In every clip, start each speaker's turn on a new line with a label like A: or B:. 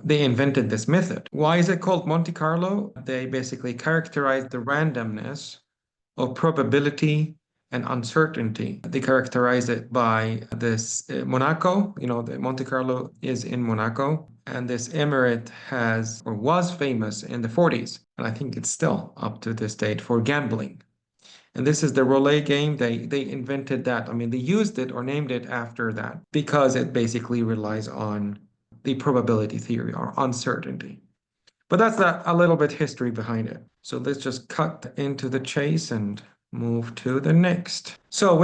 A: they invented this method. Why is it called Monte Carlo? They basically characterize the randomness of probability and uncertainty. They characterize it by this Monaco, the Monte Carlo is in Monaco, and this emirate has or was famous in the 40s, and I think it's still up to this date for gambling. And this is the roulette game. They invented that. I mean, they used it or named it after that because it basically relies on the probability theory or uncertainty. But that's a little bit history behind it. So let's just cut into the chase and move to the next. So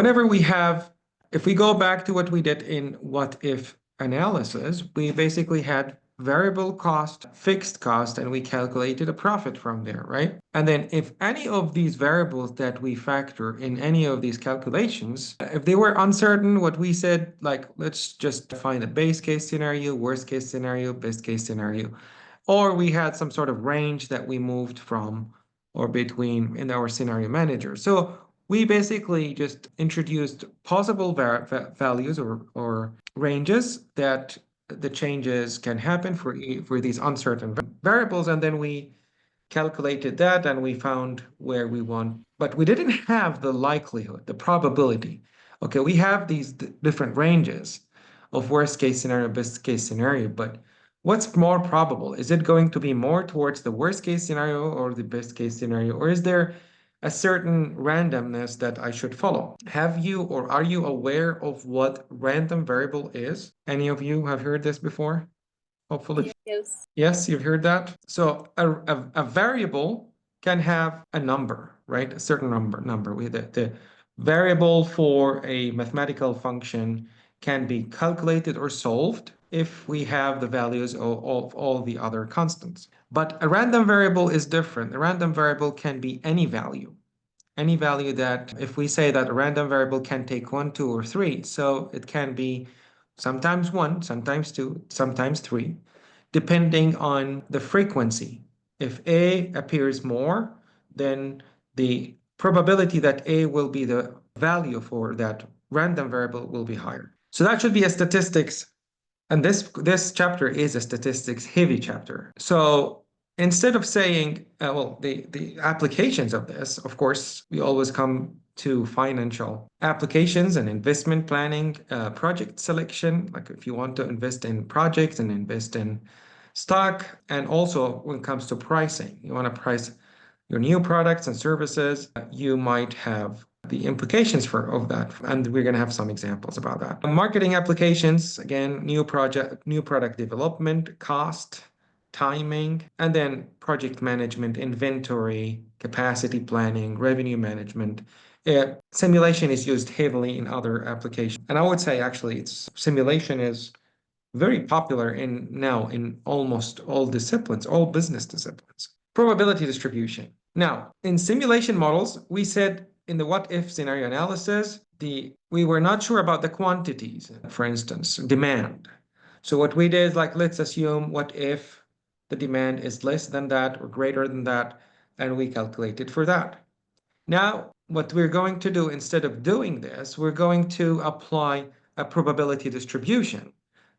A: if we go back to what we did in what if analysis, we basically had variable cost, fixed cost, and we calculated a profit from there, right? And then if any of these variables that we factor in any of these calculations, if they were uncertain, what we said, like, let's just find a base case scenario, worst case scenario, best case scenario, or we had some sort of range that we moved from or between in our scenario manager. So we basically just introduced possible values or ranges that the changes can happen for these uncertain variables, and then we calculated that and we found where we want, but we didn't have the likelihood, the probability. Okay, we have these different ranges of worst case scenario, best case scenario, but what's more probable? Is it going to be more towards the worst case scenario or the best case scenario, or is there a certain randomness that I should follow? Have you or are you aware of what random variable is? Any of you have heard this before? Hopefully.
B: Yes.
A: Yes, you've heard that. So a variable can have a number, right? A certain number. The variable for a mathematical function can be calculated or solved if we have the values of all the other constants. But a random variable is different. A random variable can be any value. Any value that, if we say that a random variable can take 1, 2, or 3, so it can be sometimes 1, sometimes 2, sometimes 3, depending on the frequency. If A appears more, then the probability that A will be the value for that random variable will be higher. So that should be a statistics, and this chapter is a statistics heavy chapter. So instead of saying, the applications of this, of course, we always come to financial applications and investment planning, project selection, like if you want to invest in projects and invest in stock, and also when it comes to pricing, you want to price your new products and services, you might have the implications of that, and we're going to have some examples about that. Marketing applications, again, new product development, cost, timing, and then project management, inventory, capacity planning, revenue management. Simulation is used heavily in other applications, and I would say actually simulation is very popular now in almost all disciplines, all business disciplines. Probability distribution. Now, in simulation models, we said in the what if scenario analysis, we were not sure about the quantities, for instance, demand. So what we did is like, let's assume what if the demand is less than that or greater than that, and we calculated for that. Now, what we're going to do instead of doing this, we're going to apply a probability distribution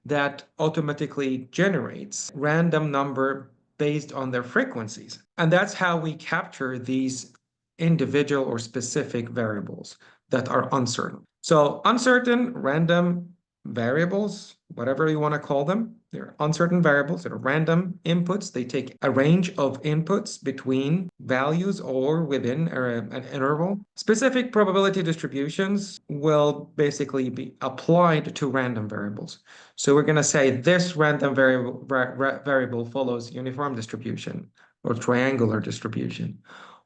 A: that automatically generates random number based on their frequencies. And that's how we capture these individual or specific variables that are uncertain. So uncertain random variables, whatever you want to call them, they're uncertain variables. They're random inputs. They take a range of inputs between values or within an interval. Specific probability distributions will basically be applied to random variables. So we're going to say this random variable follows uniform distribution or triangular distribution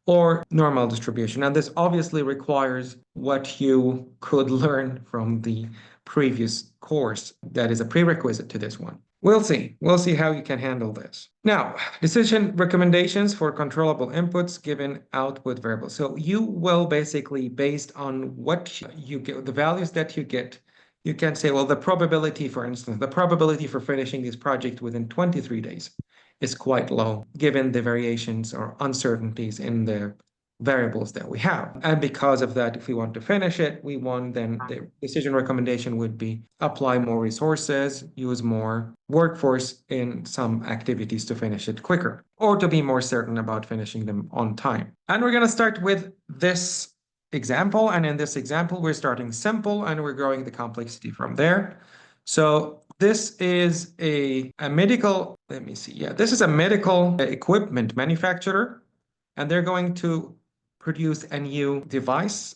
A: or normal distribution. And this obviously requires what you could learn from the previous course that is a prerequisite to this one. We'll see how you can handle this. Now, decision recommendations for controllable inputs given output variables. So you will basically, based on what you get, the values that you get, you can say, well, the probability, for instance, the probability for finishing this project within 23 days is quite low, given the variations or uncertainties in the variables that we have. And because of that, if we want to finish it, then the decision recommendation would be apply more resources, use more workforce in some activities to finish it quicker, or to be more certain about finishing them on time. And we're going to start with this example. And in this example, we're starting simple and we're growing the complexity from there. So this is a medical, let me see. Yeah, this is a medical equipment manufacturer, and they're going to produce a new device.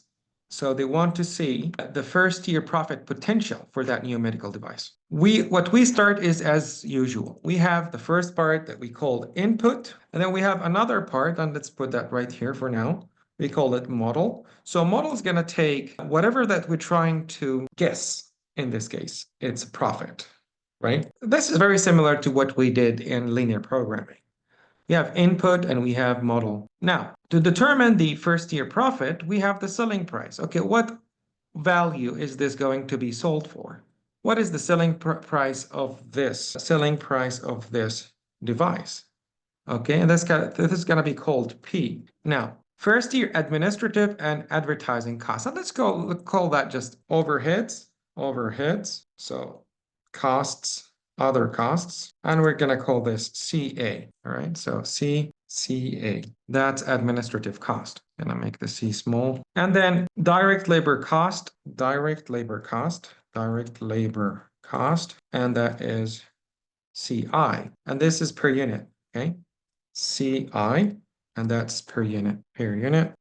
A: So they want to see the first year profit potential for that new medical device. What we start is as usual. We have the first part that we call input, and then we have another part, and let's put that right here for now. We call it model. So model is going to take whatever that we're trying to guess. In this case, it's profit, right? This is very similar to what we did in linear programming. We have input and we have model. Now, to determine the first year profit, we have the selling price. Okay, what value is this going to be sold for? What is the selling price of this device? Okay, and this is going to be called P. Now, first year administrative and advertising costs. And let's call that just overheads. So costs, other costs, and we're going to call this CA. All right, so CA. That's administrative cost. Gonna make the C small. And then direct labor cost, and that is CI. And this is per unit, okay? CI, and that's per unit,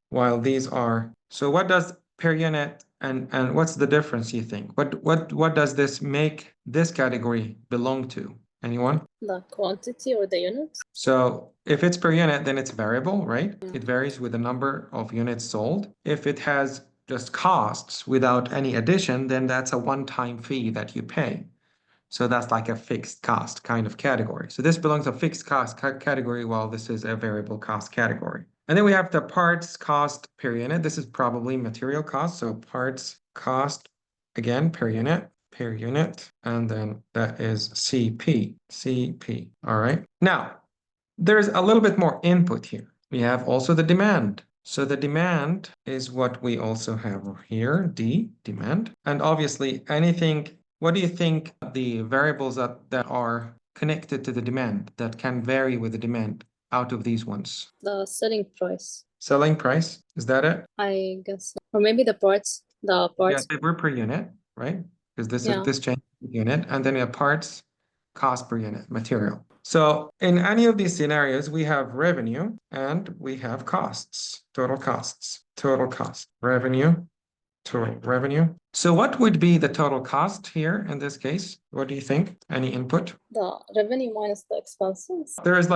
A: while these are, so what does per unit and what's the difference, you think? What does this make this category belong to? Anyone?
B: The quantity or the units?
A: So if it's per unit, then it's variable, right? It varies with the number of units sold. If it has just costs without any addition, then that's a one-time fee that you pay. So that's like a fixed cost kind of category. So this belongs to a fixed cost category, while this is a variable cost category. And then we have the parts cost per unit. This is probably material cost. So parts cost, again, per unit. And then that is CP. All right. Now, there's a little bit more input here. We have also the demand. So the demand is what we also have here, demand. And obviously anything, what do you think the variables that are connected to the demand, that can vary with the demand out of these ones?
B: The selling price.
A: Selling price, is that it?
B: I guess so. Or maybe the parts.
A: Yeah, they were per unit, right? Because this change unit, and then we have parts cost per unit, material. So in any of these scenarios, we have revenue and we have costs, total cost, revenue, total revenue. So what would be the total cost here in this case? What do you think? Any input?
B: The revenue minus the expenses.
A: There's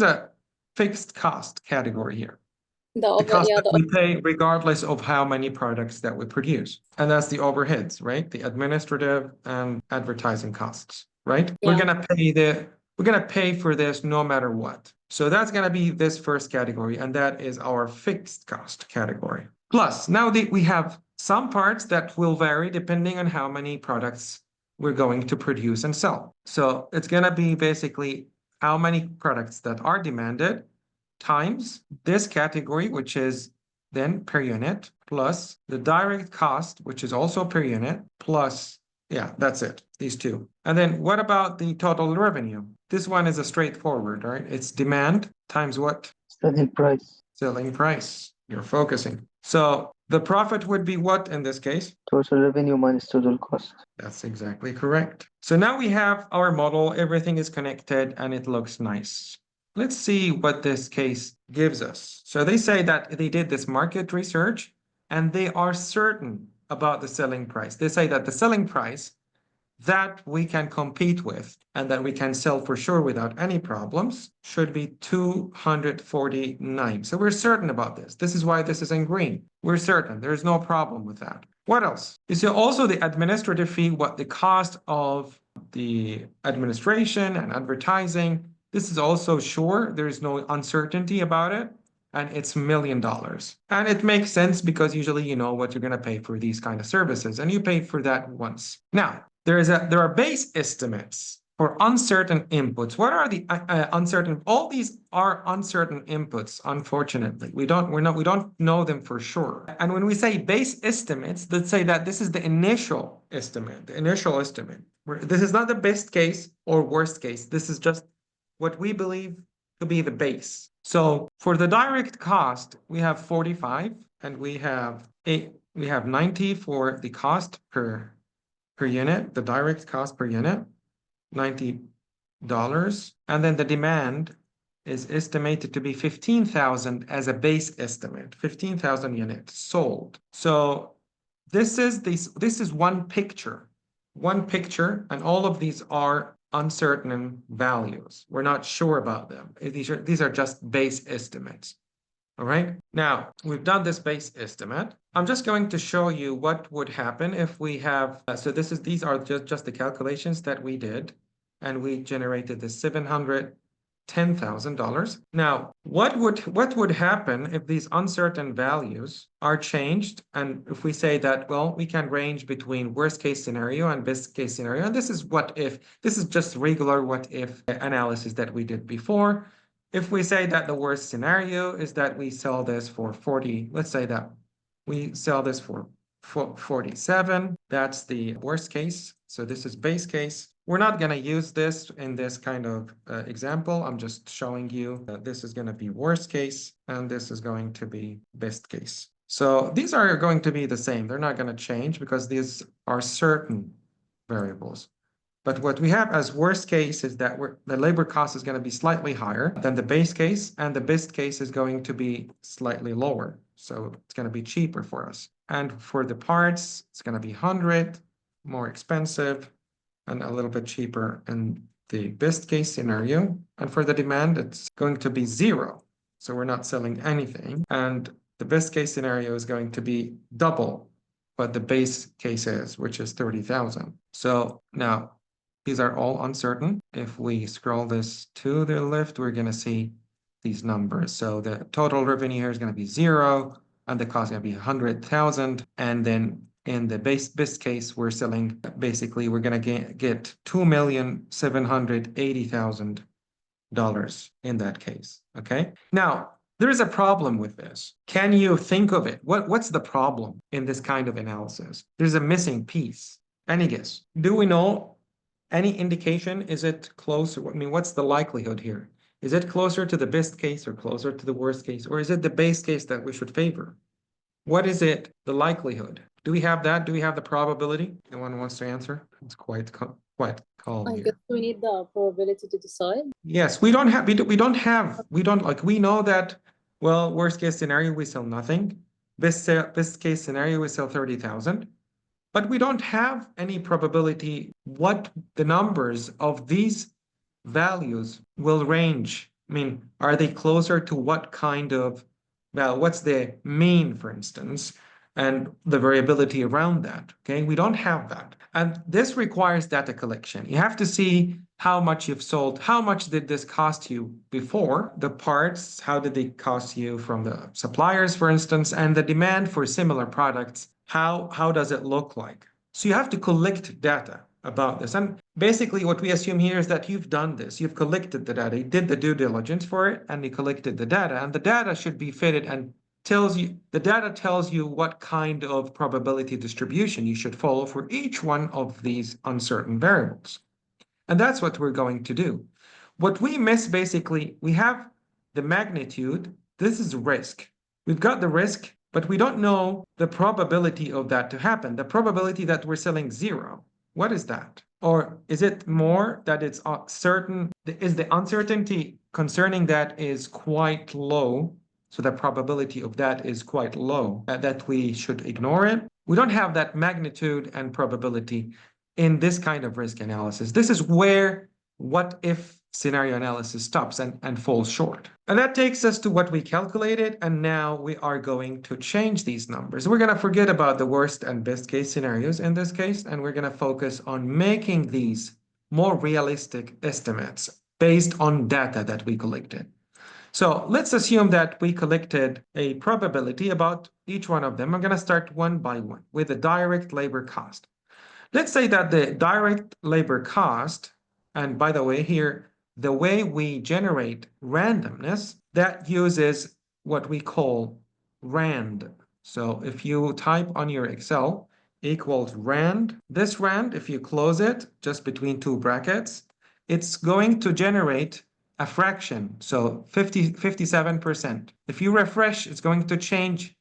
A: a fixed cost category here.
B: The
A: cost that we pay regardless of how many products that we produce. And that's the overheads, right? The administrative and advertising costs, right? Yeah. We're gonna pay for this no matter what. So that's gonna be this first category, and that is our fixed cost category. Plus, now we have some parts that will vary depending on how many products we're going to produce and sell. So it's gonna be basically how many products that are demanded times this category, which is then per unit, plus the direct cost, which is also per unit, plus, yeah, that's it, these two. And then what about the total revenue? This one is a straightforward, right? It's demand times what?
C: Selling price.
A: Selling price. You're focusing. So the profit would be what in this case?
C: Total revenue minus total cost.
A: That's exactly correct. So now we have our model, everything is connected, and it looks nice. Let's see what this case gives us. So they say that they did this market research and they are certain about the selling price. They say that the selling price that we can compete with and that we can sell for sure without any problems should be 249. So we're certain about this. This is why this is in green. We're certain. There's no problem with that. What else? You see also the administrative fee, what the cost of the administration and advertising. This is also sure. There is no uncertainty about it. And it's $1 million. And it makes sense because usually you know what you're going to pay for these kind of services. And you pay for that once. Now, there are base estimates for uncertain inputs. What are the uncertain? All these are uncertain inputs, unfortunately. We don't know them for sure. And when we say base estimates, let's say that this is the initial estimate, This is not the best case or worst case. This is just what we believe to be the base. So for the direct cost, we have 45 and we have 90 for the cost per unit, the direct cost per unit. $90. And then the demand is estimated to be 15,000 as a base estimate, 15,000 units sold. So this is one picture, and all of these are uncertain values. We're not sure about them. These are just base estimates. All right, now we've done this base estimate. I'm just going to show you what would happen if we have, so these are just the calculations that we did, and we generated the $710,000. Now, what would happen if these uncertain values are changed? And if we say that, well, we can range between worst case scenario and best case scenario, and this is this is just regular what if analysis that we did before. If we say that the worst scenario is that we sell this for 40, let's say that we sell this for 47, that's the worst case. So this is base case. We're not going to use this in this kind of example. I'm just showing you that this is going to be worst case and this is going to be best case. So these are going to be the same. They're not going to change because these are certain variables. But what we have as worst case is that the labor cost is going to be slightly higher than the base case, and the best case is going to be slightly lower. So it's going to be cheaper for us. And for the parts, it's going to be 100, more expensive, and a little bit cheaper in the best case scenario. And for the demand, it's going to be 0. So we're not selling anything. And the best case scenario is going to be double what the base case is, which is 30,000. So now, these are all uncertain. If we scroll this to the left, we're going to see these numbers. So the total revenue here is going to be 0, and the cost is going to be 100,000. And then in the best case, we're selling, basically, we're going to get $2,780,000 in that case. Okay. Now, there is a problem with this. Can you think of it? What's the problem in this kind of analysis? There's a missing piece. Any guess? Do we know? Any indication? Is it closer? I mean, what's the likelihood here? Is it closer to the best case or closer to the worst case? Or is it the base case that we should favor? What is it, the likelihood? Do we have that? Do we have the probability? Anyone wants to answer? It's quite calm
B: I
A: here.
B: guess we need the probability to decide.
A: Yes, we know that, well, worst case scenario, we sell nothing. Best case scenario, we sell 30,000. But we don't have any probability what the numbers of these values will range. I mean, are they closer to what kind of, well, what's the mean, for instance, and the variability around that, okay? We don't have that. And this requires data collection. You have to see how much you've sold, how much did this cost you before, the parts, how did they cost you from the suppliers, for instance, and the demand for similar products, how does it look like? So you have to collect data about this. And basically what we assume here is that you've done this. You've collected the data. You did the due diligence for it, and you collected the data. And the data should be fitted and the data tells you what kind of probability distribution you should follow for each one of these uncertain variables. And that's what we're going to do. What we miss, basically, we have the magnitude. This is risk. We've got the risk, but we don't know the probability of that to happen. The probability that we're selling 0. What is that? Or is it more that it's certain? Is the uncertainty concerning that is quite low? So the probability of that is quite low, that we should ignore it. We don't have that magnitude and probability in this kind of risk analysis. This is where what if scenario analysis stops and falls short. And that takes us to what we calculated. And now we are going to change these numbers. We're going to forget about the worst and best case scenarios in this case. And we're going to focus on making these more realistic estimates based on data that we collected. So let's assume that we collected a probability about each one of them. I'm going to start one by one with the direct labor cost. Let's say that the direct labor cost And by the way, here, the way we generate randomness, that uses what we call rand. So if you type on your Excel equals rand, this rand, if you close it just between two brackets, it's going to generate a fraction. So 57%. If you refresh, it's going to change.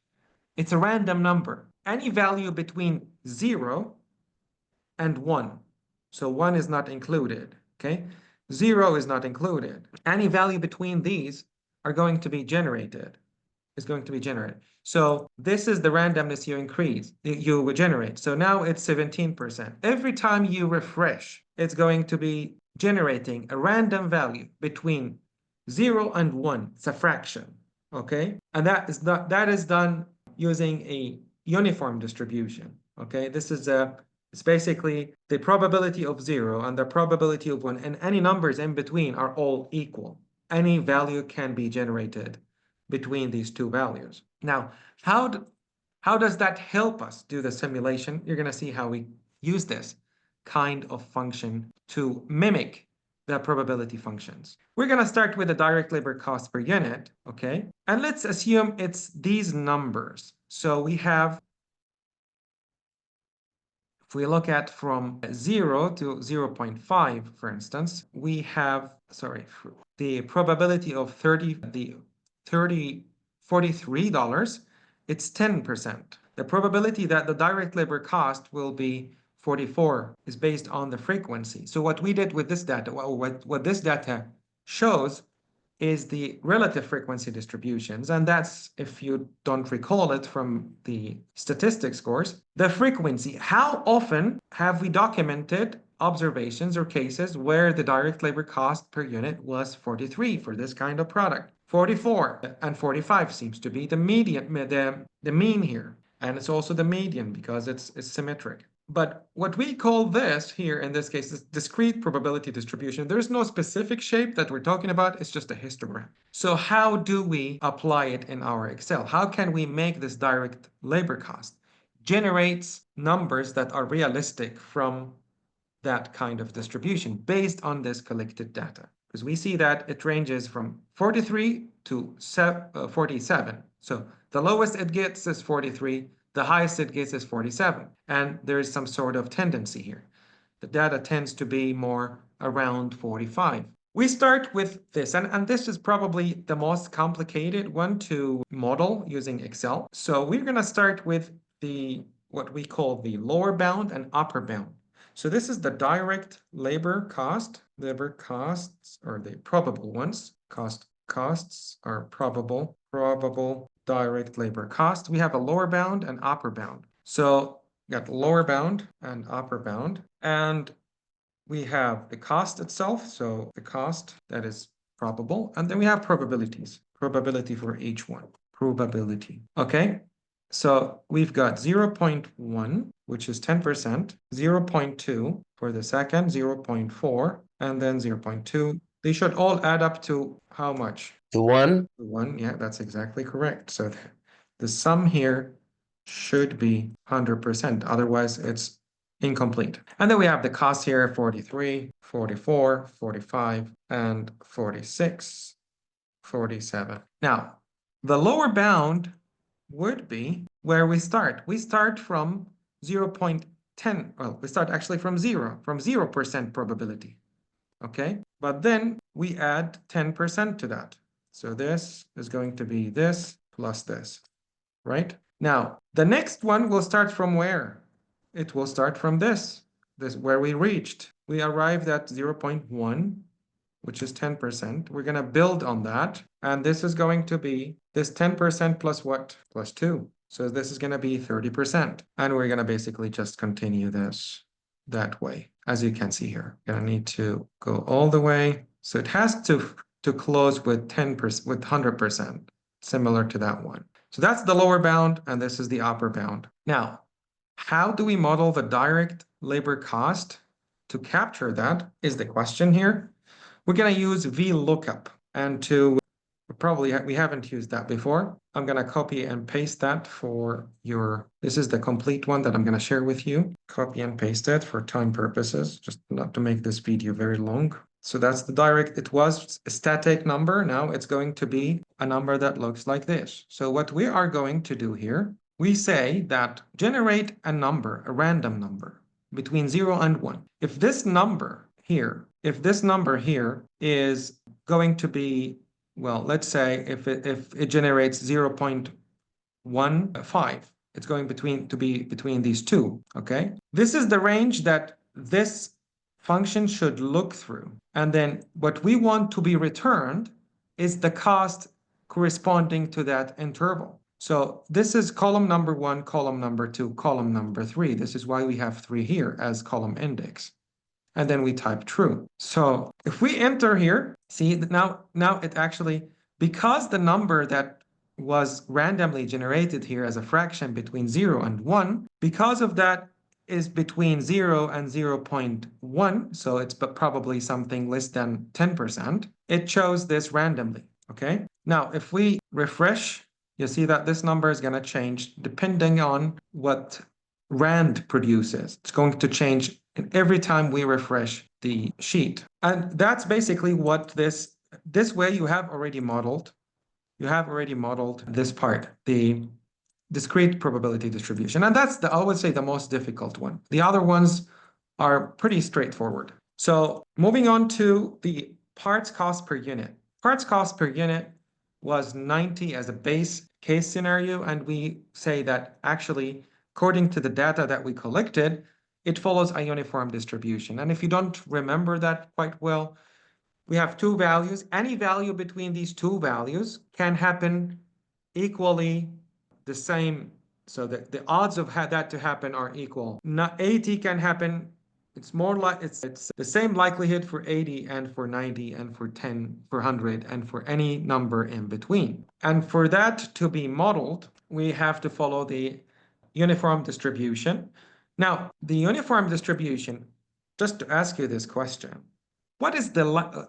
A: It's a random number. Any value between 0 and 1. So 1 is not included, okay? 0 is not included. Any value between these are going to be generated, is going to be generated. So this is the randomness you generate. So now it's 17%. Every time you refresh, it's going to be generating a random value between 0 and 1. It's a fraction, okay? And that is done using a uniform distribution, okay? It's basically the probability of 0 and the probability of 1, and any numbers in between are all equal. Any value can be generated between these two values. Now, how does that help us do the simulation? You're going to see how we use this kind of function to mimic the probability functions. We're going to start with the direct labor cost per unit, okay? And let's assume it's these numbers. So we have, if we look at from 0 to 0.5, for instance, we have, the probability of $43, it's 10%. The probability that the direct labor cost will be 44 is based on the frequency. So what we did with this data, what this data shows is the relative frequency distributions. And that's, if you don't recall it from the statistics course, the frequency. How often have we documented observations or cases where the direct labor cost per unit was 43 for this kind of product? 44 and 45 seems to be the median, the mean here. And it's also the median because it's symmetric. But what we call this here, in this case, is discrete probability distribution. There's no specific shape that we're talking about. It's just a histogram. So how do we apply it in our Excel? How can we make this direct labor cost generates numbers that are realistic from that kind of distribution based on this collected data? Because we see that it ranges from 43 to 47. So the lowest it gets is 43. The highest it gets is 47. And there is some sort of tendency here. The data tends to be more around 45. We start with this, and this is probably the most complicated one to model using Excel. So we're going to start with what we call the lower bound and upper bound. So this is the direct labor costs are the probable ones. Costs are probable direct labor cost. We have a lower bound and upper bound. So we got lower bound and upper bound, and we have the cost itself. So the cost that is probable, and then we have probabilities, probability for each one, probability. Okay. So we've got 0.1, which is 10%, 0.2 for the second, 0.4, and then 0.2. They should all add up to how much?
D: To 1.
A: 1, yeah, that's exactly correct. So the sum here should be 100%. Otherwise, it's incomplete. And then we have the cost here, 43, 44, 45, and 46, 47. Now, the lower bound would be where we start. We start from 0.10. Well, we start actually from 0% probability. Okay, but then we add 10% to that. So this is going to be this plus this, right? Now, the next one will start from where? It will start from this where we reached. We arrived at 0.1, which is 10%. We're going to build on that. And this is going to be this 10% plus what? Plus 2. So this is going to be 30%. And we're going to basically just continue this that way. As you can see here, you're going to need to go all the way. So it has to close with 10%, with 100%, similar to that one. So that's the lower bound, and this is the upper bound. Now, how do we model the direct labor cost to capture that is the question here. We're going to use VLOOKUP, and we haven't used that before. I'm going to copy and paste that for your, this is the complete one that I'm going to share with you. Copy and paste it for time purposes, just not to make this video very long. So that's the direct, it was a static number. Now it's going to be a number that looks like this. So what we are going to do here, we say that generate a number, a random number between 0 and 1. If this number here is going to be, well, let's say if it generates 0.15, it's going to be between these two, okay? This is the range that this function should look through. And then what we want to be returned is the cost corresponding to that interval. So this is column number 1, column number 2, column number 3. This is why we have 3 here as column index. And then we type true. So if we enter here, see that now it actually, because the number that was randomly generated here as a fraction between 0 and 1, because of that is between 0 and 0.1, so it's probably something less than 10%, it chose this randomly, okay? Now, if we refresh, you see that this number is going to change depending on what RAND produces. It's going to change every time we refresh the sheet. And that's basically what this way you have already modeled this part, the discrete probability distribution. And that's I would say the most difficult one. The other ones are pretty straightforward. So moving on to the parts cost per unit. Parts cost per unit was 90 as a base case scenario. And we say that actually, according to the data that we collected, it follows a uniform distribution. And if you don't remember that quite well, we have two values. Any value between these two values can happen equally the same. So the odds of that to happen are equal. 80 can happen. It's more like it's the same likelihood for 80 and for 90 and for 10, for 100 and for any number in between. And for that to be modeled, we have to follow the uniform distribution. Now, the uniform distribution, just to ask you this question, what is the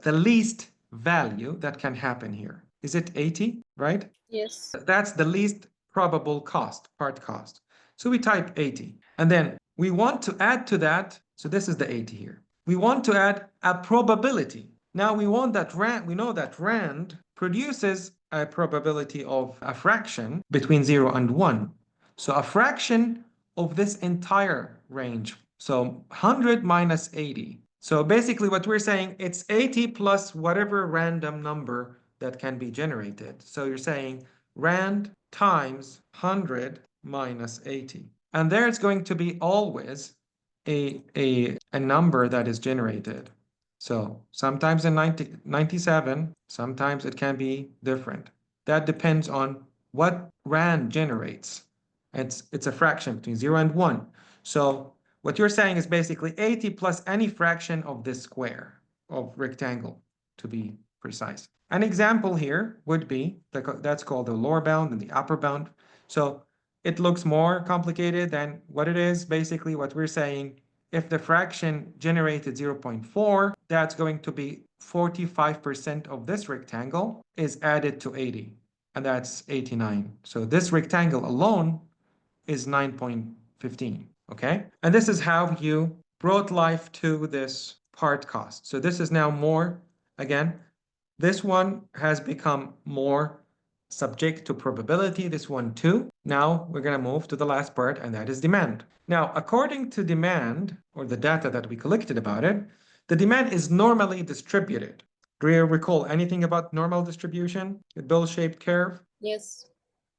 A: least value that can happen here? Is it 80, right?
B: Yes.
A: That's the least probable cost, part cost. So we type 80. And then we want to add to that, so this is the 80 here. We want to add a probability. Now we want that we know that RAND produces a probability of a fraction between 0 and 1. So a fraction of this entire range. So 100 minus 80. So basically what we're saying, it's 80 plus whatever random number that can be generated. So you're saying RAND times 100 minus 80. And there it's going to be always a number that is generated. So sometimes in 97, sometimes it can be different. That depends on what RAND generates. It's a fraction between 0 and 1. So what you're saying is basically 80 plus any fraction of this square of rectangle, to be precise. An example here would be, that's called the lower bound and the upper bound. So it looks more complicated than what it is. Basically, what we're saying, if the fraction generated 0.4, that's going to be 45% of this rectangle is added to 80, and that's 89. So this rectangle alone is 9.15, okay? And this is how you brought life to this part cost. So this is now more, again, this one has become more subject to probability, this one too. Now we're going to move to the last part, and that is demand. Now, according to demand, or the data that we collected about it, the demand is normally distributed. Do you recall anything about normal distribution, the bell-shaped curve?
B: Yes.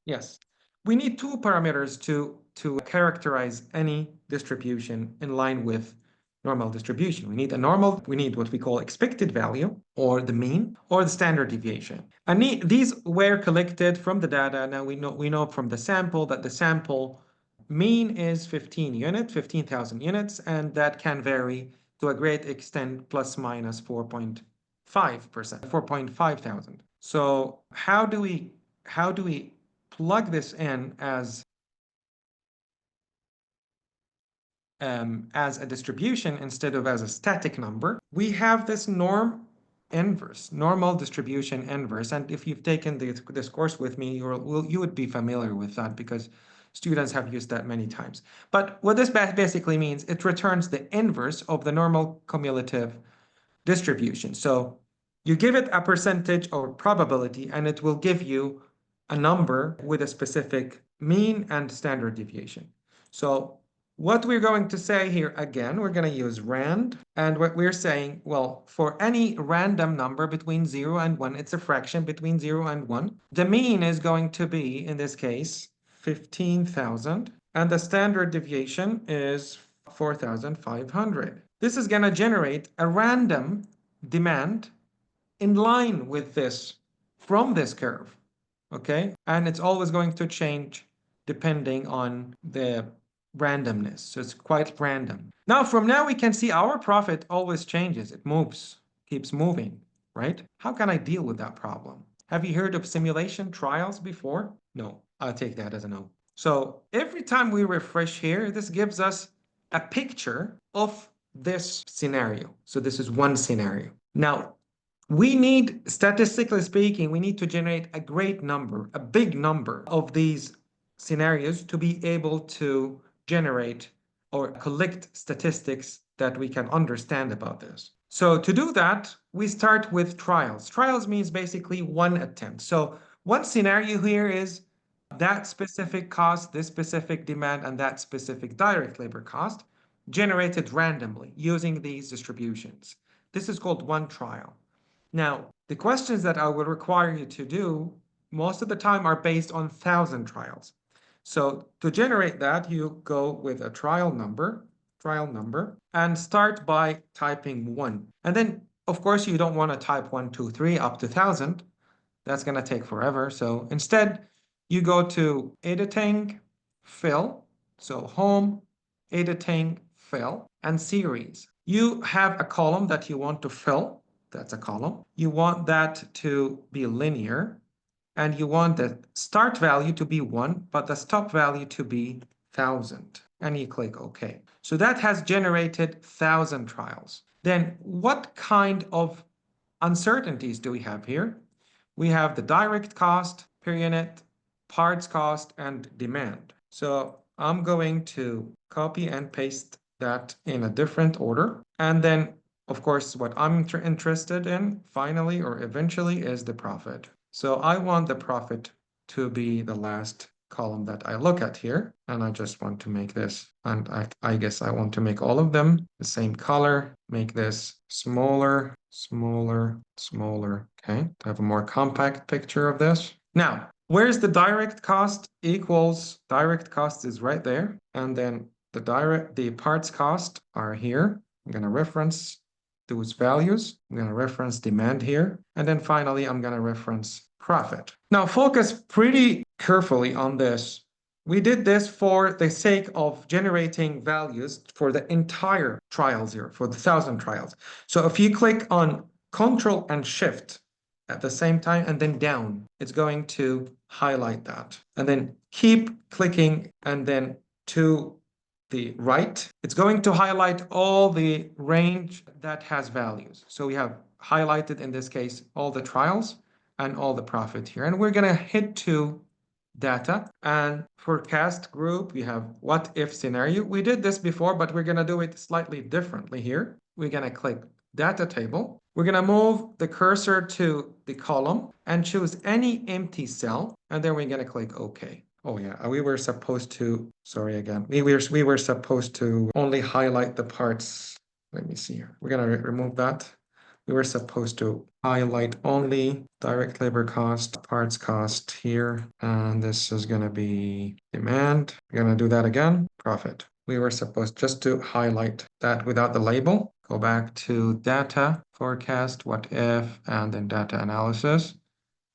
A: Yes. We need two parameters to characterize any distribution in line with normal distribution. We need what we call expected value, or the mean, or the standard deviation. And these were collected from the data. Now we know from the sample that the sample mean is 15,000 units, and that can vary to a great extent, plus minus 4.5%, 4.5 thousand. So how do we plug this in as a distribution instead of as a static number? We have this norm inverse, normal distribution inverse. And if you've taken this course with me, you would be familiar with that because students have used that many times. But what this basically means, it returns the inverse of the normal cumulative distribution. So you give it a percentage or probability, and it will give you a number with a specific mean and standard deviation. So what we're going to say here, again, we're going to use rand. And what we're saying, well, for any random number between 0 and 1, it's a fraction between 0 and 1. The mean is going to be, in this case, 15,000. And the standard deviation is 4,500. This is going to generate a random demand in line with this from this curve. Okay. And it's always going to change depending on the randomness. So it's quite random. Now, from now, we can see our profit always changes. It moves, keeps moving, right? How can I deal with that problem? Have you heard of simulation trials before? No, I'll take that as a no. So every time we refresh here, this gives us a picture of this scenario. So this is one scenario. Now, we need, statistically speaking, we need to generate a great number, a big number of these scenarios to be able to generate or collect statistics that we can understand about this. So to do that, we start with trials. Trials means basically one attempt. So one scenario here is that specific cost, this specific demand, and that specific direct labor cost generated randomly using these distributions. This is called one trial. Now, the questions that I will require you to do most of the time are based on 1,000 trials. So to generate that, you go with a trial number, and start by typing 1. And then, of course, you don't want to type 1, 2, 3 up to 1,000. That's going to take forever. So instead, you go to editing, fill, so home, editing, fill, and series. You have a column that you want to fill. That's a column. You want that to be linear, and you want the start value to be 1, but the stop value to be 1,000. And you click OK. So that has generated 1,000 trials. Then what kind of uncertainties do we have here? We have the direct cost per unit, parts cost, and demand. So I'm going to copy and paste that in a different order. And then, of course, what I'm interested in finally or eventually is the profit. So I want the profit to be the last column that I look at here. And I just want to make this, and I guess I want to make all of them the same color, make this smaller, smaller, smaller, okay, to have a more compact picture of this. Now, where's the direct cost equals, direct cost is right there. And then the parts cost are here. I'm going to reference those values. I'm going to reference demand here. And then finally, I'm going to reference profit. Now, focus pretty carefully on this. We did this for the sake of generating values for the entire trials here, for the 1,000 trials. So if you click on Control and Shift at the same time and then down, it's going to highlight that. And then keep clicking and then to the right, it's going to highlight all the range that has values. So we have highlighted, in this case, all the trials and all the profit here. And we're going to hit to data, and forecast group, we have what if scenario. We did this before, but we're going to do it slightly differently here. We're going to click data table. We're going to move the cursor to the column and choose any empty cell. And then we're going to click OK. Oh yeah, we were supposed to, sorry again, we were supposed to only highlight the parts. Let me see here. We're going to remove that. We were supposed to highlight only direct labor cost, parts cost here. And this is going to be demand. We're going to do that again, profit. We were supposed just to highlight that without the label. Go back to data, forecast, what if, and then data analysis.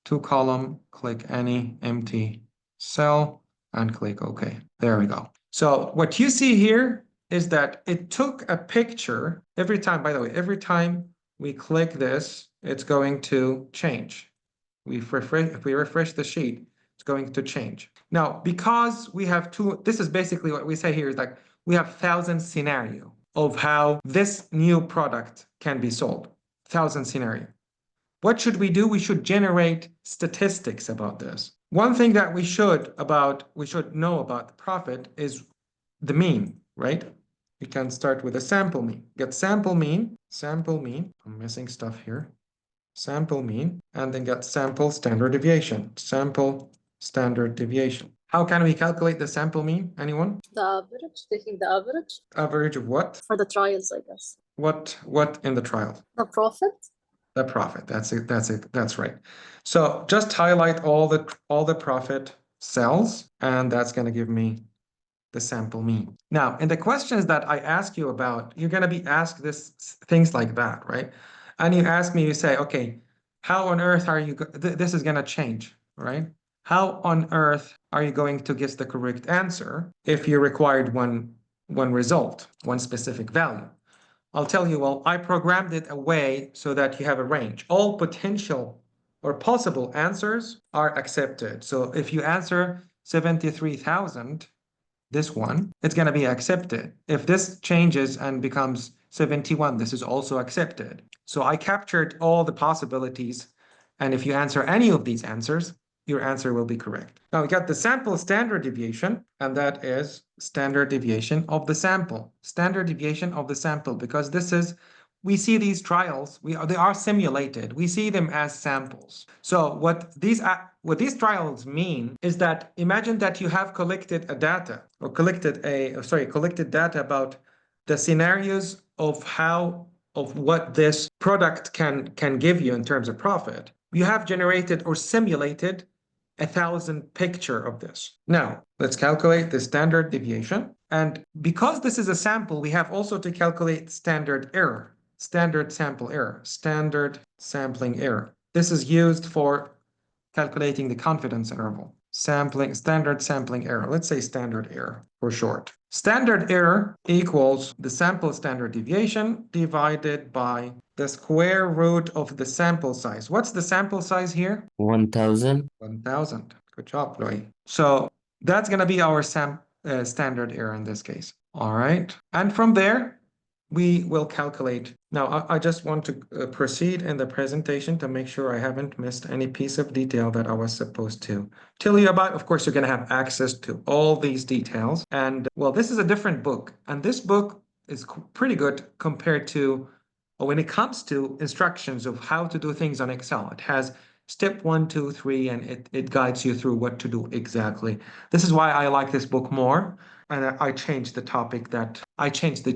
A: To column, click any empty cell and click OK. There we go. So what you see here is that it took a picture every time, by the way, every time we click this, it's going to change. If we refresh the sheet, it's going to change. Now, because we have this is basically what we say here is like we have 1,000 scenario of how this new product can be sold. 1,000 scenario. what should we do? We should generate statistics about this. One thing that we should know about the profit is the mean, right? We can start with a sample mean. Get sample mean. I'm missing stuff here. Sample mean, and then get sample standard deviation. Sample standard deviation. How can we calculate the sample mean? Anyone?
B: The average, taking the average
A: Average of what?
B: for the trials, I guess.
A: What in the trial?
B: The profit?
A: The profit. That's it. That's right. So just highlight all the profit cells, and that's going to give me the sample mean. Now, in the questions that I ask you about, you're going to be asked things like that, right? And you ask me, you say, okay, how on earth are you, this is going to change, right? How on earth are you going to guess the correct answer if you required one result, one specific value? I'll tell you, well, I programmed it a way so that you have a range. All potential or possible answers are accepted. So if you answer 73,000, this one, it's going to be accepted. If this changes and becomes 71, this is also accepted. So I captured all the possibilities. And if you answer any of these answers, your answer will be correct. Now we got the sample standard deviation, and that is standard deviation of the sample. Standard deviation of the sample, because we see these trials, they are simulated. We see them as samples. So what these trials mean is that imagine that you have collected data about the scenarios of what this product can give you in terms of profit. You have generated or simulated 1,000 picture of this. Now, let's calculate the standard deviation. And because this is a sample, we have also to calculate standard error, standard sampling error. This is used for calculating the confidence interval. Standard sampling error. Let's say standard error for short. Standard error equals the sample standard deviation divided by the square root of the sample size. What's the sample size here?
D: 1,000.
A: 1,000. Good job, Louis. So that's going to be our standard error in this case. All right. And from there, we will calculate. Now, I just want to proceed in the presentation to make sure I haven't missed any piece of detail that I was supposed to tell you about. Of course, you're going to have access to all these details. And well, this is a different book. And this book is pretty good compared to when it comes to instructions of how to do things on Excel. It has step 1, 2, 3, and it guides you through what to do exactly. This is why I like this book more. And I changed the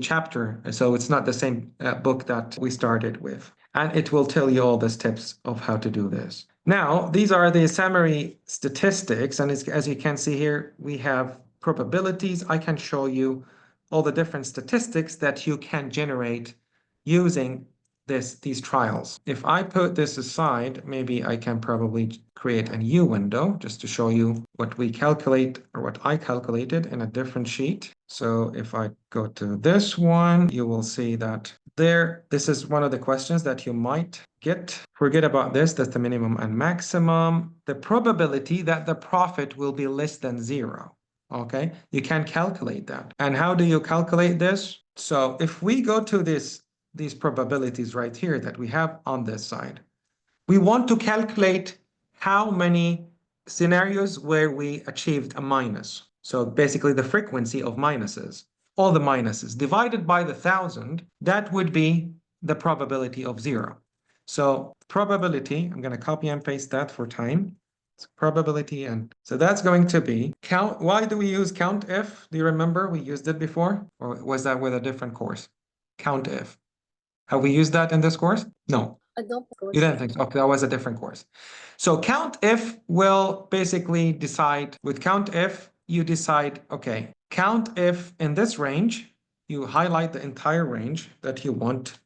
A: chapter. So it's not the same book that we started with. And it will tell you all the steps of how to do this. Now, these are the summary statistics. And as you can see here, we have probabilities. I can show you all the different statistics that you can generate using these trials. If I put this aside, maybe I can probably create a new window just to show you what we calculate or what I calculated in a different sheet. So if I go to this one, you will see that this is one of the questions that you might get. Forget about this. That's the minimum and maximum. The probability that the profit will be less than 0. Okay, you can calculate that. And how do you calculate this? So if we go to these probabilities right here that we have on this side, we want to calculate how many scenarios where we achieved a minus. So basically the frequency of minuses, all the minuses divided by the 1,000, that would be the probability of 0. So probability, I'm going to copy and paste that for time. It's probability, and so that's going to be count. Why do we use COUNTIF? Do you remember we used it before, or was that with a different course? COUNTIF. Have we used that in this course? No.
B: I don't think
A: You didn't think so? Okay, that was a different course. So COUNTIF will basically decide, with COUNTIF, you decide, okay, COUNTIF in this range, you highlight the entire range that you want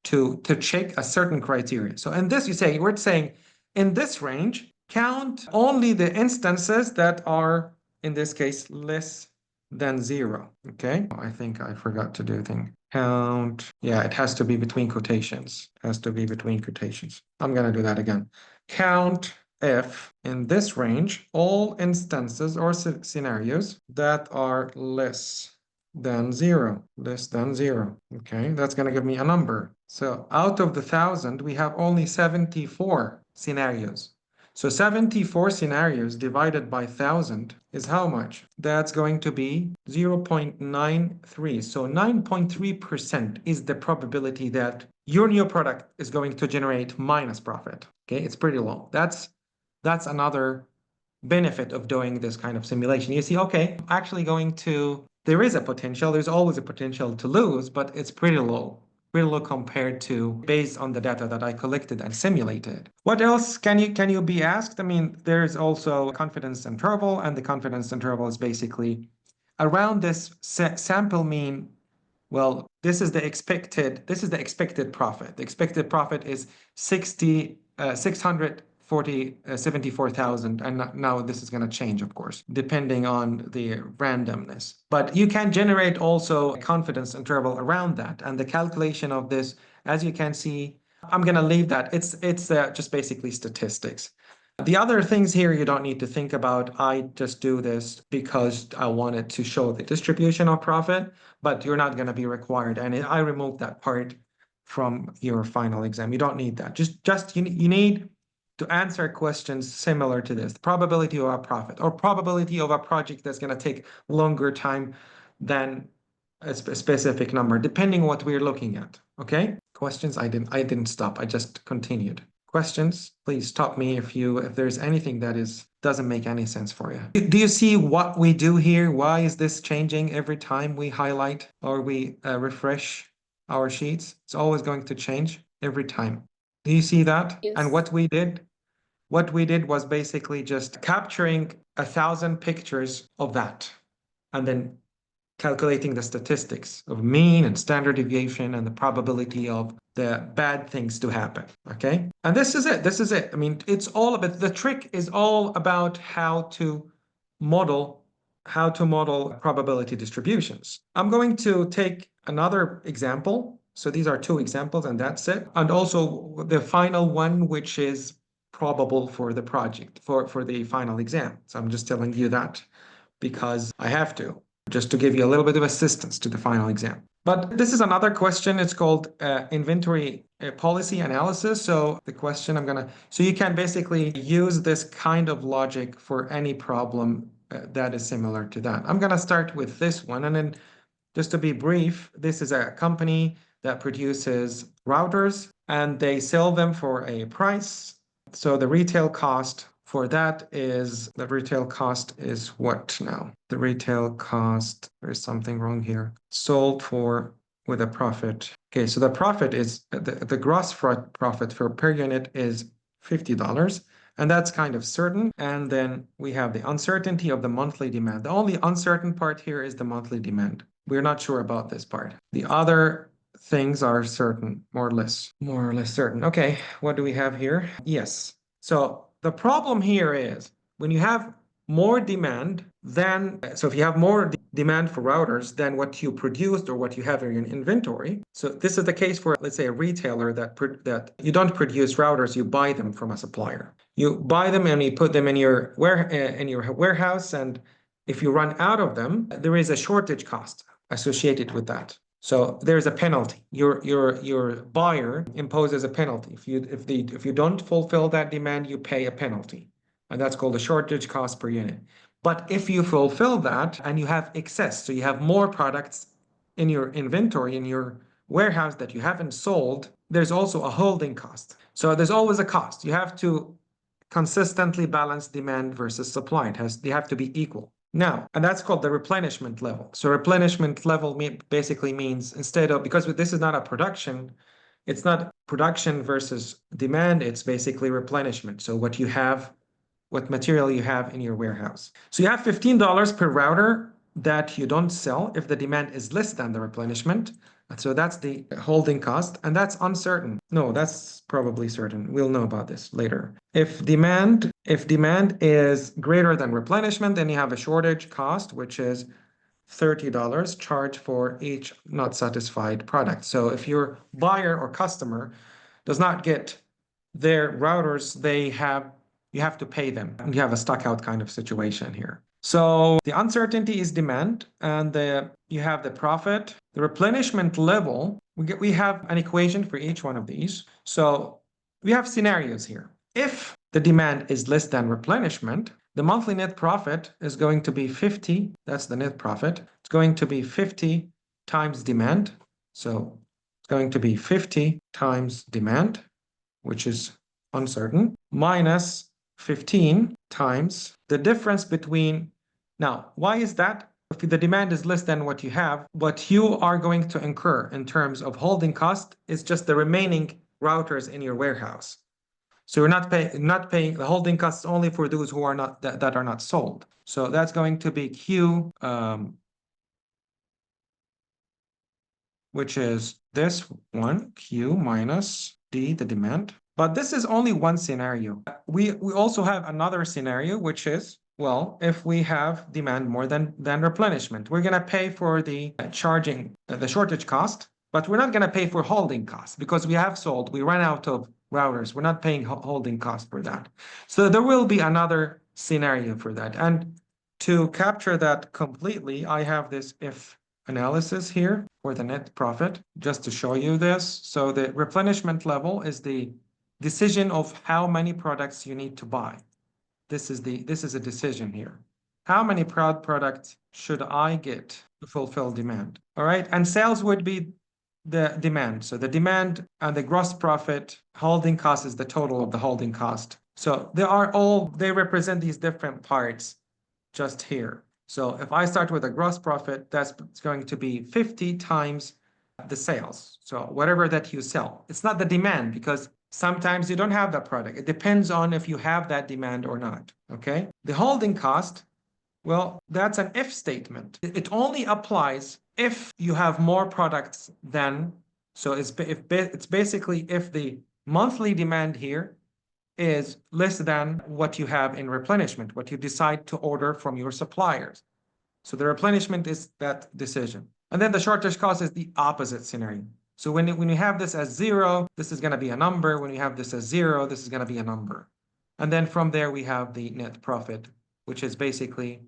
A: to check a certain criteria. So in this, we're saying, in this range, count only the instances that are, in this case, less than 0. Okay, I think I forgot to do a thing. Count, yeah, it has to be between quotations. I'm going to do that again. Count if in this range, all instances or scenarios that are less than 0. Okay, that's going to give me a number. So out of the 1,000, we have only 74 scenarios. So 74 scenarios divided by 1,000 is how much? That's going to be 0.93. So 9.3% is the probability that your new product is going to generate minus profit. Okay, it's pretty low. That's another benefit of doing this kind of simulation. You see, okay, actually there is a potential, there's always a potential to lose, but it's pretty low compared to based on the data that I collected and simulated. What else can you be asked? I mean, there's also confidence interval, and the confidence interval is basically around this sample mean. Well, this is the expected profit. The expected profit is 674,000, and now this is going to change, of course, depending on the randomness. But you can generate also a confidence interval around that, and the calculation of this, as you can see, I'm going to leave that. It's just basically statistics. The other things here you don't need to think about. I just do this because I wanted to show the distribution of profit, but you're not going to be required. And I removed that part from your final exam. You don't need that. You need to answer questions similar to this. The probability of a profit or probability of a project that's going to take longer time than a specific number, depending on what we're looking at. Okay? Questions? I didn't stop. I just continued. Questions? Please stop me if there's anything that doesn't make any sense for you. Do you see what we do here? Why is this changing every time we highlight or we refresh our sheets? It's always going to change every time. Do you see that?
B: Yes.
A: And what we did was basically just capturing 1,000 pictures of that and then calculating the statistics of mean and standard deviation and the probability of the bad things to happen. Okay. And this is it. I mean, it's all about, the trick is all about how to model probability distributions. I'm going to take another example. So these are 2 examples and that's it. And also the final one, which is probable for the project, for the final exam. So I'm just telling you that because I have to, just to give you a little bit of assistance to the final exam. But this is another question. It's called inventory policy analysis. So the question so you can basically use this kind of logic for any problem that is similar to that. I'm going to start with this one. And then just to be brief, this is a company that produces routers and they sell them for a price. So the retail cost for that is, what now? The retail cost, there's something wrong here. Sold for with a profit. Okay, so the profit is, the gross profit per unit is $50. And that's kind of certain. And then we have the uncertainty of the monthly demand. The only uncertain part here is the monthly demand. We're not sure about this part. The other things are certain, more or less certain. Okay, what do we have here? Yes. So the problem here is when you have more demand so if you have more demand for routers than what you produced or what you have in your inventory. So this is the case for, let's say, a retailer that you don't produce routers, you buy them from a supplier. You buy them and you put them in your warehouse, and if you run out of them, there is a shortage cost associated with that. So there's a penalty. Your buyer imposes a penalty. If you don't fulfill that demand, you pay a penalty, and that's called a shortage cost per unit. But if you fulfill that and you have excess, so you have more products in your inventory, in your warehouse that you haven't sold, there's also a holding cost. So there's always a cost. You have to consistently balance demand versus supply. They have to be equal. Now, and that's called the replenishment level. So replenishment level basically means because this is not a production, it's not production versus demand, it's basically replenishment. So what material you have in your warehouse. So you have $15 per router that you don't sell if the demand is less than the replenishment. So that's the holding cost, and that's uncertain. No, that's probably certain. We'll know about this later. If demand is greater than replenishment, then you have a shortage cost, which is $30 charged for each not satisfied product. So if your buyer or customer does not get their routers, you have to pay them. And you have a stock out kind of situation here. So the uncertainty is demand, and you have the profit. The replenishment level we have an equation for each one of these. So we have scenarios here. If the demand is less than replenishment, the monthly net profit is going to be 50. That's the net profit. It's going to be 50 times demand. So it's going to be 50 times demand, which is uncertain, minus 15 times the difference between. Now, why is that? If the demand is less than what you have, what you are going to incur in terms of holding cost is just the remaining routers in your warehouse. So you're not paying the holding costs only for those who are not that are not sold. So that's going to be Q, which is this one, Q minus D, the demand. But this is only one scenario. We also have another scenario, which is, well, if we have demand more than replenishment, we're going to pay for the charging, the shortage cost, but we're not going to pay for holding costs because we have sold, we ran out of routers. We're not paying holding cost for that. So there will be another scenario for that. And to capture that completely, I have this if analysis here for the net profit, just to show you this. So the replenishment level is the decision of how many products you need to buy. This is a decision here. How many products should I get to fulfill demand? All right, and sales would be the demand. So the demand and the gross profit, holding cost is the total of the holding cost. So they represent these different parts just here. So if I start with a gross profit, that's going to be 50 times the sales. So whatever that you sell, it's not the demand because sometimes you don't have that product. It depends on if you have that demand or not, okay? The holding cost, well, that's an if statement. It only applies if you have more products than, so it's basically if the monthly demand here is less than what you have in replenishment, what you decide to order from your suppliers. So the replenishment is that decision. And then the shortage cost is the opposite scenario. So when you have this as 0, this is going to be a number. When you have this as 0, this is going to be a number. And then from there, we have the net profit, which is basically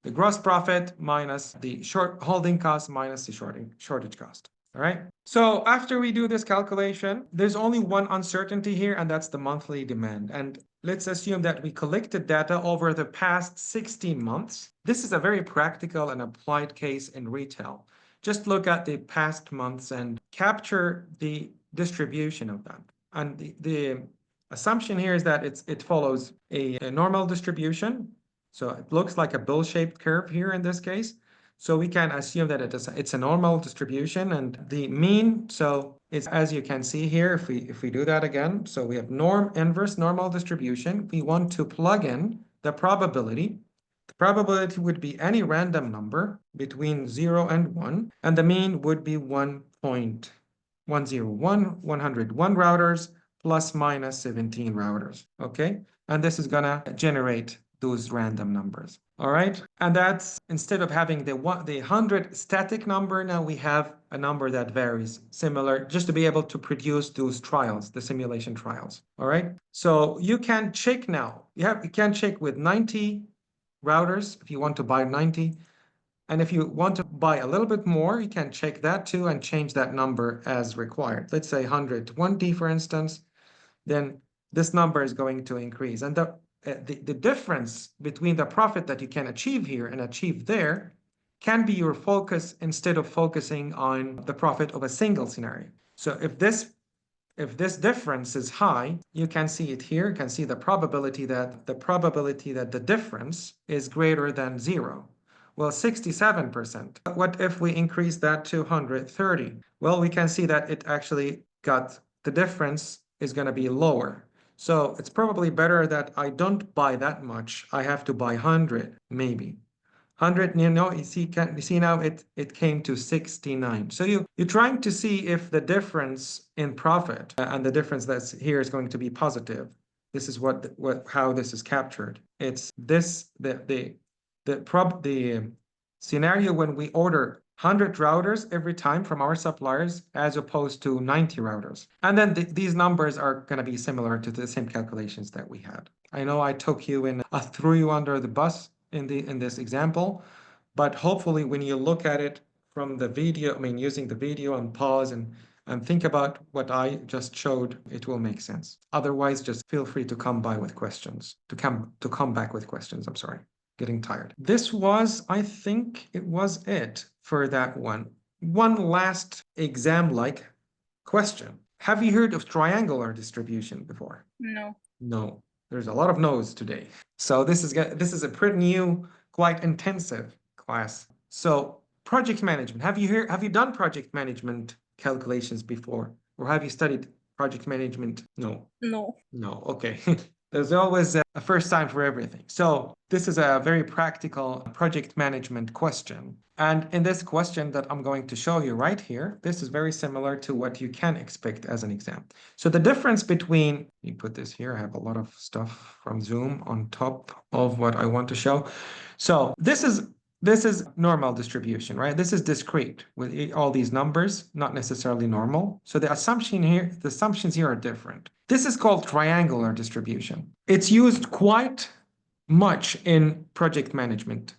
A: the gross profit minus the holding cost minus the shortage cost. All right. So after we do this calculation, there's only one uncertainty here, and that's the monthly demand. And let's assume that we collected data over the past 16 months. This is a very practical and applied case in retail. Just look at the past months and capture the distribution of that. And the assumption here is that it follows a normal distribution. So it looks like a bell-shaped curve here in this case. So we can assume that it's a normal distribution, and the mean, so it's, as you can see here, if we do that again, so we have inverse normal distribution. We want to plug in the probability. The probability would be any random number between 0 and 1, and the mean would be 1.101, 101 routers plus minus 17 routers, okay? And this is gonna generate those random numbers. All right, and that's, instead of having the 100 static number, now we have a number that varies, similar, just to be able to produce those trials, the simulation trials. All right, so you can check now. You can check with 90 routers if you want to buy 90. And if you want to buy a little bit more, you can check that too and change that number as required. Let's say 120, for instance, then this number is going to increase. And the difference between the profit that you can achieve here and achieve there can be your focus instead of focusing on the profit of a single scenario. So if this difference is high, you can see it here. You can see the probability that the difference is greater than 0. Well, 67%. What if we increase that to 130? Well, we can see that it actually got the difference is going to be lower. So it's probably better that I don't buy that much. I have to buy 100, maybe. 100, you see now it came to 69. So you're trying to see if the difference in profit and the difference that's here is going to be positive. This is how this is captured. It's this the scenario when we order 100 routers every time from our suppliers as opposed to 90 routers. And then these numbers are going to be similar to the same calculations that we had. I know I threw you under the bus in this example, but hopefully when you look at it from the video, using the video and pause and and think about what I just showed, it will make sense. Otherwise, just feel free to come back with questions. I'm sorry, getting tired. This was, I think it was it for that one. One last exam-like question. Have you heard of triangular distribution before?
B: No.
A: No. There's a lot of no's today. So this is a pretty new, quite intensive class. So project management. Have you done project management calculations before? Or have you studied project management? No.
B: No.
A: No. Okay. There's always a first time for everything. So this is a very practical project management question. And in this question that I'm going to show you right here, this is very similar to what you can expect as an exam. So the difference between, you put this here, I have a lot of stuff from Zoom on top of what I want to show. So this is normal distribution, right? This is discrete with all these numbers, not necessarily normal. So the assumptions here are different. This is called triangular distribution. It's used quite much in project management.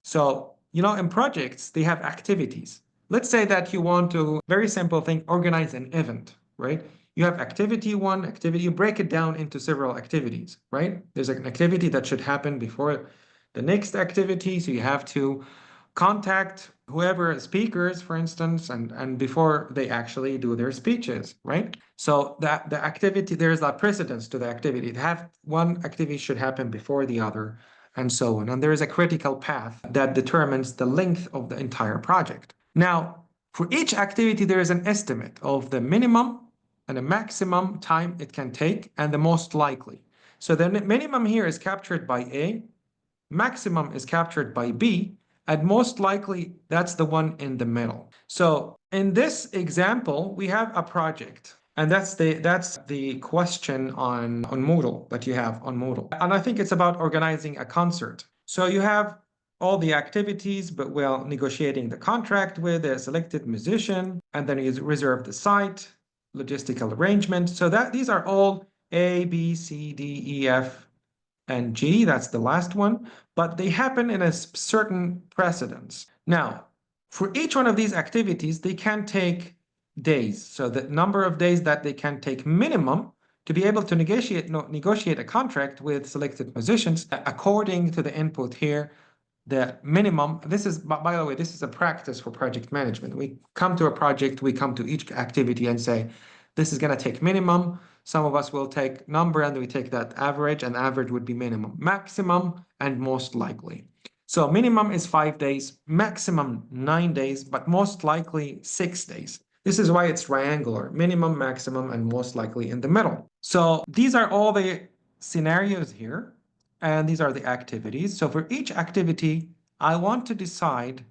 A: So, in projects, they have activities. Let's say that you want to, very simple thing, organize an event, right? You have activity one, you break it down into several activities, right? There's an activity that should happen before the next activity. So you have to contact whoever speakers, for instance, and before they actually do their speeches, right? So that the activity, there's a precedence to the activity. One activity should happen before the other, and so on. And there is a critical path that determines the length of the entire project. Now, for each activity, there is an estimate of the minimum and the maximum time it can take and the most likely. So the minimum here is captured by A, maximum is captured by B, and most likely that's the one in the middle. So in this example, we have a project. And that's the question on Moodle that you have on Moodle. And I think it's about organizing a concert. So you have all the activities, but negotiating the contract with a selected musician, and then you reserve the site, logistical arrangement. So these are all A, B, C, D, E, F, and G. That's the last one, but they happen in a certain precedence. Now, for each one of these activities, they can take days. So the number of days that they can take minimum to be able to negotiate a contract with selected musicians according to the input here. The minimum, this is, by the way, this is a practice for project management. We come to a project, we come to each activity and say, this is going to take minimum. Some of us will take number and we take that average, and average would be minimum, maximum, and most likely. So minimum is 5 days, maximum 9 days, but most likely 6 days. This is why it's triangular, minimum, maximum, and most likely in the middle. So these are all the scenarios here, and these are the activities. So for each activity, I want to decide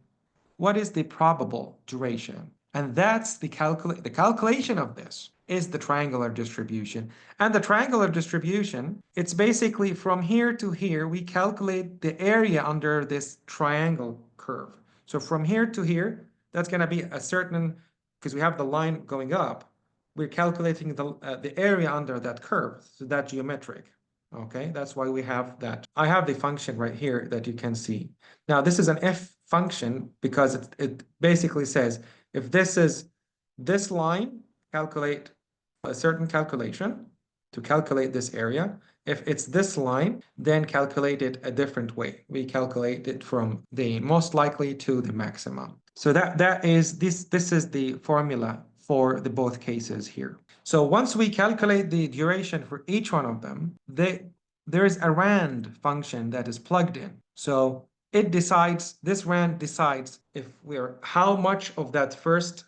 A: what is the probable duration. And that's the calculation of this is the triangular distribution. And the triangular distribution, it's basically from here to here, we calculate the area under this triangle curve. So from here to here, that's going to be a certain, because we have the line going up, we're calculating the area under that curve, so that geometric. Okay, that's why we have that. I have the function right here that you can see. Now, this is an f function because it basically says if this is this line, calculate a certain calculation to calculate this area. If it's this line, then calculate it a different way. We calculate it from the most likely to the maximum. So that is this is the formula for the both cases here. So once we calculate the duration for each one of them, there is a rand function that is plugged in. So this rand decides how much of that first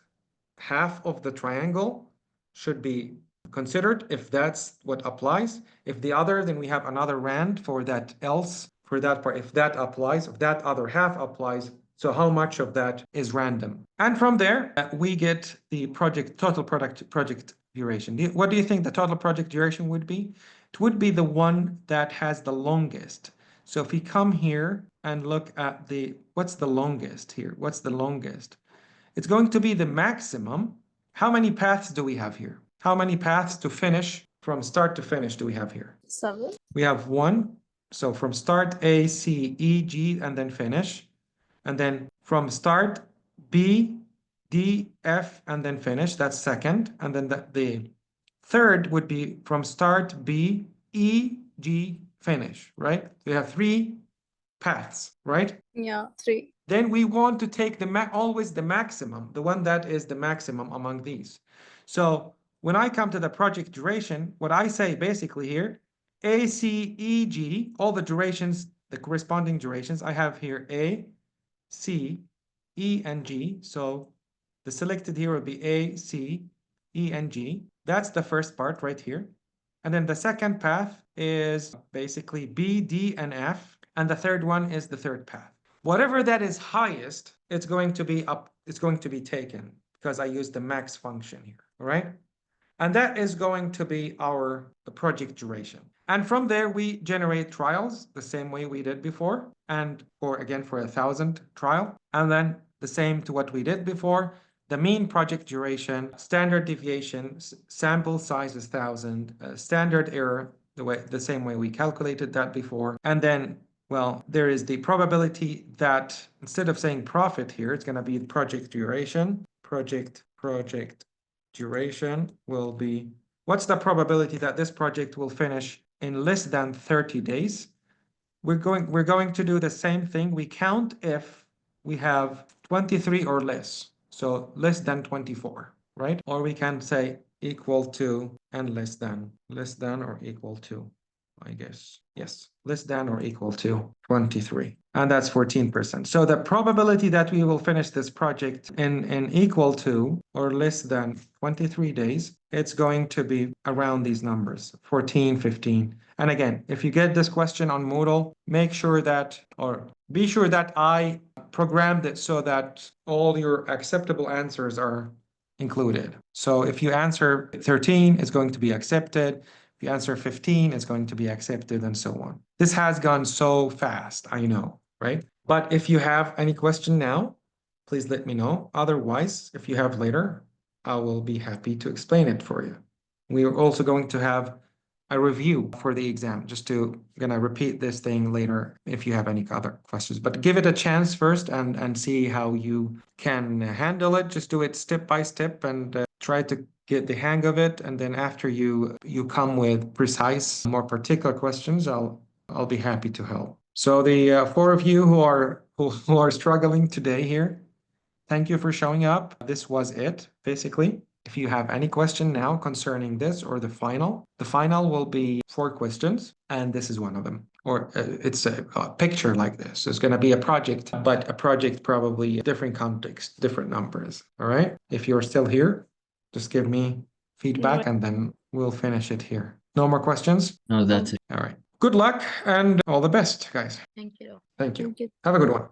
A: half of the triangle should be considered, if that's what applies. If the other, then we have another rand for that else, for that part, if that applies, if that other half applies. So how much of that is random? And from there, we get the total project duration. What do you think the total project duration would be? It would be the one that has the longest. So if we come here and look at what's the longest here? What's the longest? It's going to be the maximum. How many paths do we have here? How many paths to finish, from start to finish, do we have here?
B: 7.
A: We have 1. So from start A, C, E, G, and then finish. And then from start B, D, F, and then finish. That's second. And then the third would be from start B, E, G, finish, right? We have three paths, right?
B: Yeah, 3.
A: Then we want to take always the maximum, the one that is the maximum among these. So when I come to the project duration, what I say basically here, A, C, E, G, all the durations, the corresponding durations, I have here A, C, E, and G. So the selected here will be A, C, E, and G. That's the first part right here. And then the second path is basically B, D, and F. And the third one is the third path. Whatever that is highest, it's going to be taken because I use the max function here, all right? And that is going to be our project duration. And from there, we generate trials the same way we did before, and for 1,000 trial. And then the same to what we did before, the mean project duration, standard deviation, sample size is 1,000, standard error, the same way we calculated that before. And then, well, there is the probability that instead of saying profit here, it's going to be project duration, project duration will be, what's the probability that this project will finish in less than 30 days? We're going to do the same thing. We count if we have 23 or less. So less than 24, right? Or we can say equal to and less than or equal to, I guess. Yes, less than or equal to 23. And that's 14%. So the probability that we will finish this project in equal to or less than 23 days, it's going to be around these numbers, 14, 15. And again, if you get this question on Moodle, make sure that, or be sure that I programmed it so that all your acceptable answers are included. So if you answer 13, it's going to be accepted. If you answer 15, it's going to be accepted, and so on. This has gone so fast, I know, right? But if you have any question now, please let me know. Otherwise, if you have later, I will be happy to explain it for you. We are also going to have a review for the exam, just to gonna repeat this thing later if you have any other questions. But give it a chance first and see how you can handle it. Just do it step by step and try to get the hang of it. And then after you come with precise, more particular questions, I'll be happy to help. So the 4 of you who are struggling today here, thank you for showing up. This was it, basically. If you have any question now concerning this or the final will be 4 questions, and this is one of them. Or it's a picture like this. It's going to be a project, but a project probably different context, different numbers. All right. If you're still here, just give me feedback and then we'll finish it here. No more questions?
D: No, that's it.
A: All right. Good luck and all the best, guys.
B: Thank you.
A: Thank you.
B: Thank you.
A: Have a good one.